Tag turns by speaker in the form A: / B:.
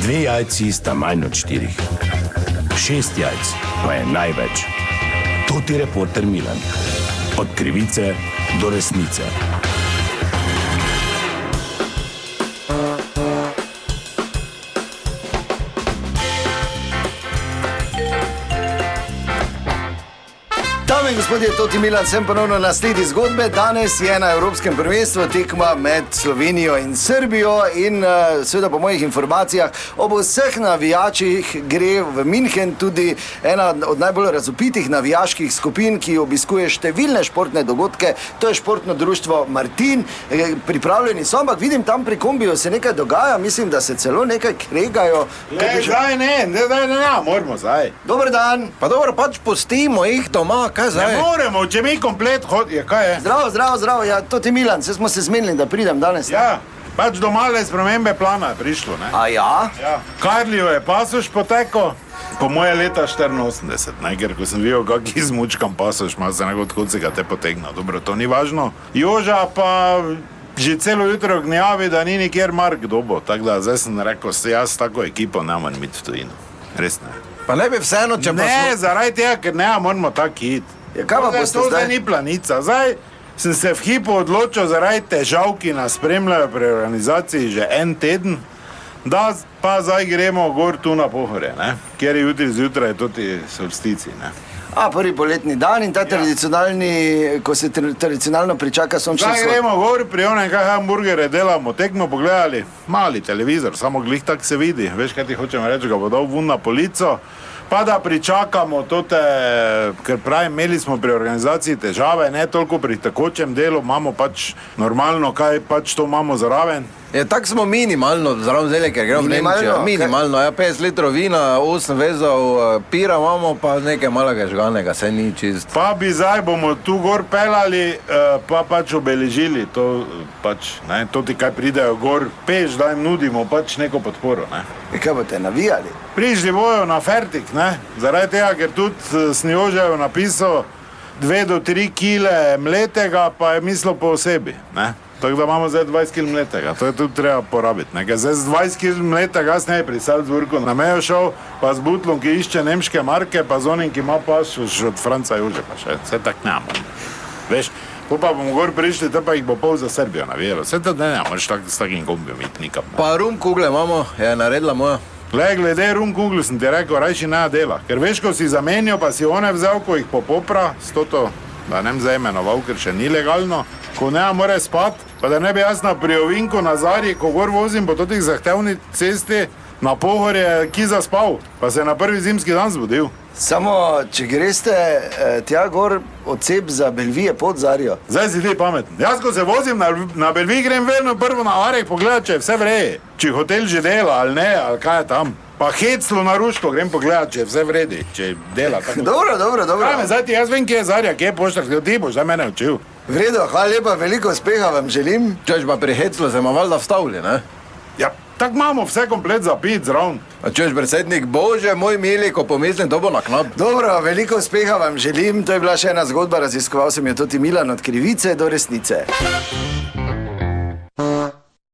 A: 2 jajci sta manj od 4. 6 jajc pa je največ. To ti reporter Milan. Od krivice do resnice.
B: Dame in gospodje, Toti Milan, sem ponovno na sledi zgodbe. Danes je na Evropskem prvenstvu tekma med Slovenijo in Srbijo in seveda po mojih informacijah ob vseh navijačih gre v München tudi ena od najbolj razvpitih navijaških skupin, ki obiskuje številne športne dogodke. To je športno društvo Martin. Pripravljeni so, ampak vidim tam pri kombiju se nekaj dogaja, mislim, da se celo nekaj kregajo.
C: Zdaj ne, moramo zdaj.
B: Dober dan.
D: Pa dobro, pač pustimo jih doma, kaj zdaj?
C: Ne moremo, če mi komplet hodijo, kaj je?
B: Zdravo, ja, Toti Milan, se smo se zmenili, da pridem danes.
C: Ja, pač do male spremembe plana je prišlo, ne?
B: A ja?
C: Ja. Karliju je pasoš potekel, po moje leta 84, ne, ker ko sem videl, kak izmučkam pasoš, malo se nekaj odkud se ga te potegnil. Dobro, to ni važno. Joža pa že celo jutro gnjavi, da ni nikjer Mark dobo, tako da zdaj sem rekel, jaz tako ekipo ne morem iti v tujino. Res ne.
D: Pa ne bi vseeno, če pa
C: Ne, zaradi tega, ker ne moramo tako iti.
B: Ja, kaj pa boste
C: To
B: zdaj?
C: zdaj ni planica. Zdaj sem se v hipu odločil zaradi težav, ki nas spremljajo pri organizaciji že en teden, da pa zdaj gremo gor tu na Pohorje, ne? Kjer je jutri zjutraj tudi solstici, ne?
B: Prvi poletni dan in ta tradicionalni, ko se tradicionalno pričaka sončni
C: Zdaj gremo gor, pri onem kaj hamburgere delamo, tekmo pogledali, mali televizor, samo glih tak se vidi, veš kaj ti hočem reči, ga bo dal vun na polico, pa da pričakamo tote, ker pravim, imeli smo pri organizaciji težave, ne toliko pri tekočem delu, imamo pač normalno, kaj pač to imamo zraven.
D: Je, tako smo minimalno zraven vzeli, ker gremo v Nemčijo. Minimalno, ja, 50 litrov vina, 8 vezov pira imamo, pa nekaj malega žganega, saj ni čist.
C: Pa bi zdaj bomo tu gor pelali, pa pač obeležili to, pač, ne, to ti kaj pridejo gor, peš, da jim nudimo pač neko podporo, ne.
B: Kaj boste navijali?
C: Prišli bojo na fertik, ne, zaradi tega, ker tudi Snjožev napisal 2 do 3 kile mletega, pa je mislil po osebi, ne. Tako da imamo zdaj 20 kg mletega, to je tudi treba porabiti, ne, ker zdaj z 20 kg mletega jaz ne bi pri Salzburgu na mejo šel, pa z butlom, ki išče nemške marke, pa z onim, ki ima paš od Franca Jožefa še, vse tak nemamo. Veš, pa bomo gor prišli, te pa jih bo pol za Srbijo navijalo, vse to ne moraš s takim kombijom iti nikam.
D: Pa rum kugle imamo, je naredila moja.
C: Glede rum kuglu sem ti rekel, rajši ne dela, ker veš, ko si zamenjal, pa si one vzel, ko jih popopra, s toto, da ne bi zdaj imenoval, ker še ni legalno, ko ne more spat, pa da ne bi jaz na Priovinku, na Zarji, ko gor vozim po totih zahtevni cesti, na Pohorje, ki zaspal, pa se je na prvi zimski dan zbudil.
B: Samo, če greste tja gor odsep za Belvije pod Zarjo.
C: Zdaj si ti pameten. Jaz, ko se vozim na Belvij, grem vedno prvo na Arek pogledat, če je vse vreje. Če hotel že dela ali ne, ali kaj je tam. Pa Heclo na Ruško grem pogledat, če je vse vredi, če dela tako.
B: Dobro.
C: Zdaj ti jaz vem, kje je Zarja, kje je poštar, ti boš zdaj mene učil.
B: V redu, hvala lepa, veliko uspeha vam želim.
D: Češ pa pri Heclu se ima valjda vstavili, ne?
C: Ja, tako imamo vse komplet za pit zraven.
D: A češ, predsednik, bože, moj mili, ko pomislim, to bo na knap.
B: Dobro, veliko uspeha vam želim. To je bila še ena zgodba, raziskoval sem jo Toti Milan, od krivice do resnice.